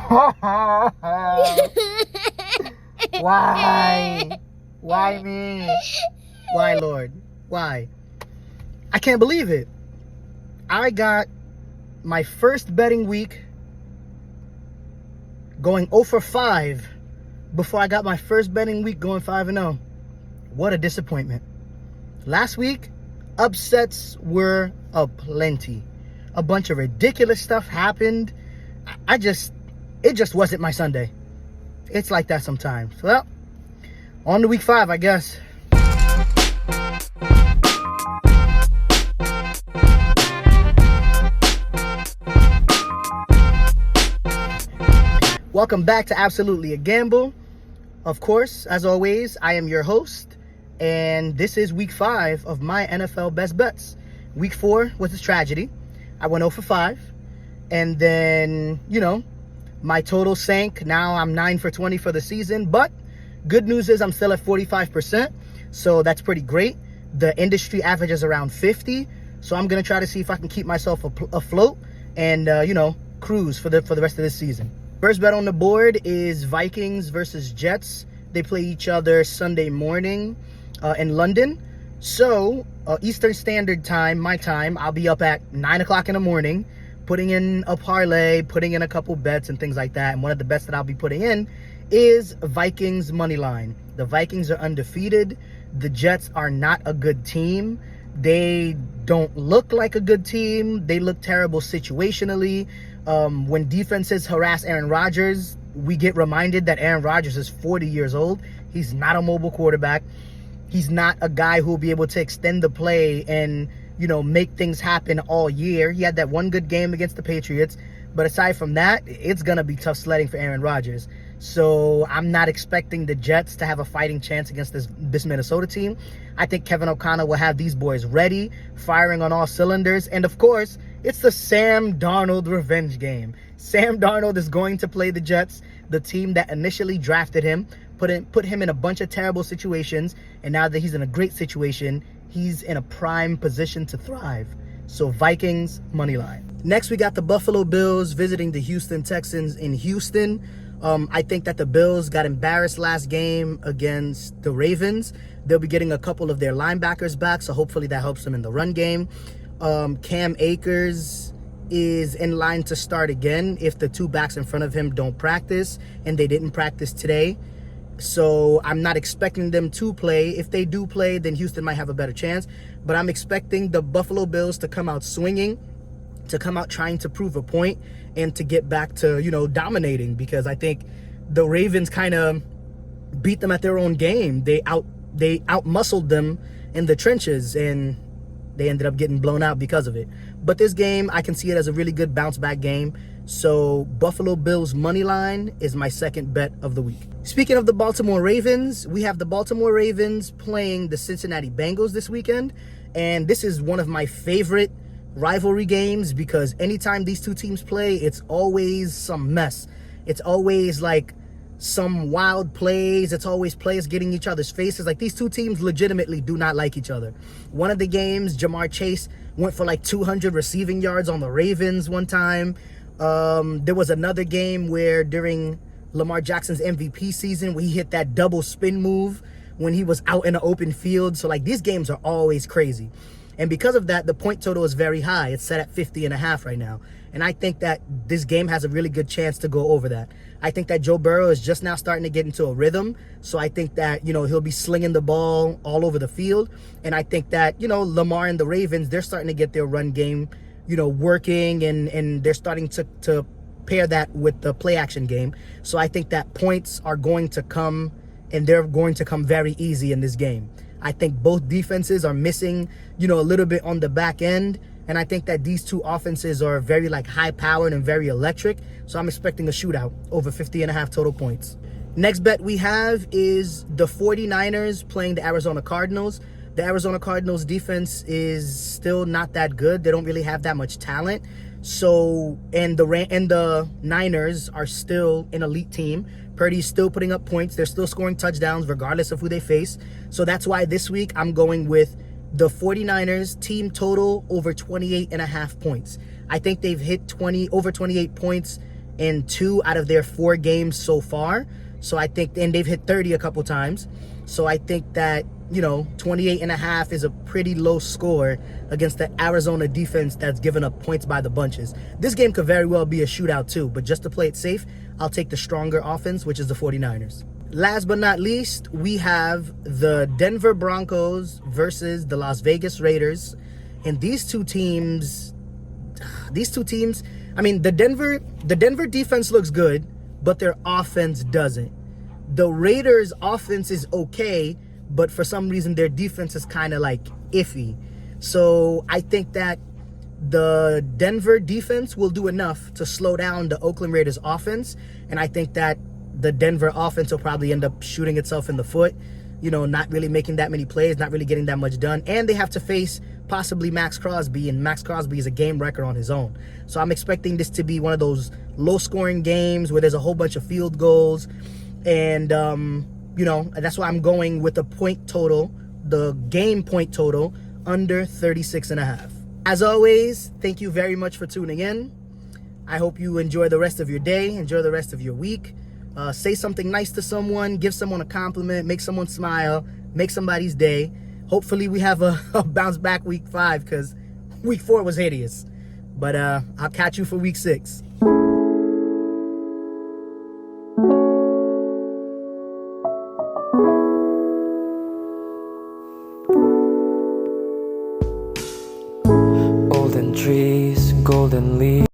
Why? Why me? Why, Lord? Why? I can't believe it. I got my first betting week going 0 for 5 before I got my first betting week going 5-0. What a disappointment. Last week, upsets were aplenty. A bunch of ridiculous stuff happened. It just wasn't my Sunday. It's like that sometimes. Well, on to week 5, I guess. Welcome back to Absolutely a Gamble. Of course, as always, I am your host, and this is week 5 of my NFL best bets. Week 4 was a tragedy. I went 0 for 5, and then, my total sank. Now I'm 9 for 20 for the season, but good news is I'm still at 45%, so that's pretty great. The industry average is around 50, so I'm going to try to see if I can keep myself afloat and, cruise for the rest of this season. First bet on the board is Vikings versus Jets. They play each other Sunday morning in London. So, Eastern Standard Time, my time, I'll be up at 9 o'clock in the morning, putting in a parlay, putting in a couple bets and things like that. And one of the bets that I'll be putting in is Vikings money line. The Vikings are undefeated. The Jets are not a good team. They don't look like a good team. They look terrible situationally. When defenses harass Aaron Rodgers, we get reminded that Aaron Rodgers is 40 years old. He's not a mobile quarterback. He's not a guy who will be able to extend the play and, make things happen all year. He had that one good game against the Patriots. But aside from that, it's going to be tough sledding for Aaron Rodgers. So I'm not expecting the Jets to have a fighting chance against this Minnesota team. I think Kevin O'Connell will have these boys ready, firing on all cylinders. And of course, it's the Sam Darnold revenge game. Sam Darnold is going to play the Jets, the team that initially drafted him, put him in a bunch of terrible situations, and now that he's in a great situation, he's in a prime position to thrive. So Vikings money line. Next, we got the Buffalo Bills visiting the Houston Texans in Houston. I think that the Bills got embarrassed last game against the Ravens. They'll be getting a couple of their linebackers back, so hopefully that helps them in the run game. Cam Akers is in line to start again if the two backs in front of him don't practice, and they didn't practice today. So I'm not expecting them to play. If they do play, then Houston might have a better chance. But I'm expecting the Buffalo Bills to come out swinging, to come out trying to prove a point, and to get back to, dominating, because I think the Ravens kind of beat them at their own game. They out-muscled them in the trenches, and they ended up getting blown out because of it. But this game, I can see it as a really good bounce-back game. So Buffalo Bills money line is my second bet of the week. Speaking of the Baltimore Ravens, we have the Baltimore Ravens playing the Cincinnati Bengals this weekend. And this is one of my favorite rivalry games because anytime these two teams play, it's always some mess. It's always like some wild plays. It's always players getting each other's faces. Like, these two teams legitimately do not like each other. One of the games, Jamar Chase went for like 200 receiving yards on the Ravens one time. There was another game where during Lamar Jackson's MVP season, where he hit that double spin move when he was out in the open field. So, like, these games are always crazy. And because of that, the point total is very high. It's set at 50.5 right now. And I think that this game has a really good chance to go over that. I think that Joe Burrow is just now starting to get into a rhythm. So I think that, he'll be slinging the ball all over the field. And I think that, Lamar and the Ravens, they're starting to get their run game, working. And they're starting to pair that with the play action game. So I think that points are going to come, and they're going to come very easy in this game. I think both defenses are missing, a little bit on the back end. And I think that these two offenses are very high-powered and very electric. So I'm expecting a shootout over 50.5 total points. Next bet we have is the 49ers playing the Arizona Cardinals. The Arizona Cardinals defense is still not that good. They don't really have that much talent. So, and the Niners are still an elite team. Purdy's still putting up points. They're still scoring touchdowns regardless of who they face. So that's why this week I'm going with the 49ers team total over 28.5 points. I think they've hit over 28 points in 2 out of their 4 games so far. So I think, and they've hit 30 a couple times. So I think that, 28.5 is a pretty low score against the Arizona defense that's given up points by the bunches. This game could very well be a shootout too, but just to play it safe, I'll take the stronger offense, which is the 49ers. Last but not least, we have the Denver Broncos versus the Las Vegas Raiders. And these two teams, I mean, the Denver defense looks good, but their offense doesn't. The Raiders' offense is okay, but for some reason their defense is kind of like iffy. So I think that the Denver defense will do enough to slow down the Oakland Raiders offense, and I think that the Denver offense will probably end up shooting itself in the foot, not really making that many plays, not really getting that much done, and they have to face possibly Max Crosby, and Max Crosby is a game record on his own. So I'm expecting this to be one of those low-scoring games where there's a whole bunch of field goals, and that's why I'm going with the point total, the game point total, under 36.5. As always, thank you very much for tuning in. I hope you enjoy the rest of your day, enjoy the rest of your week. Say something nice to someone, give someone a compliment, make someone smile, make somebody's day. Hopefully we have a bounce back week 5, because week 4 was hideous. But I'll catch you for week 6. Golden trees, golden leaves.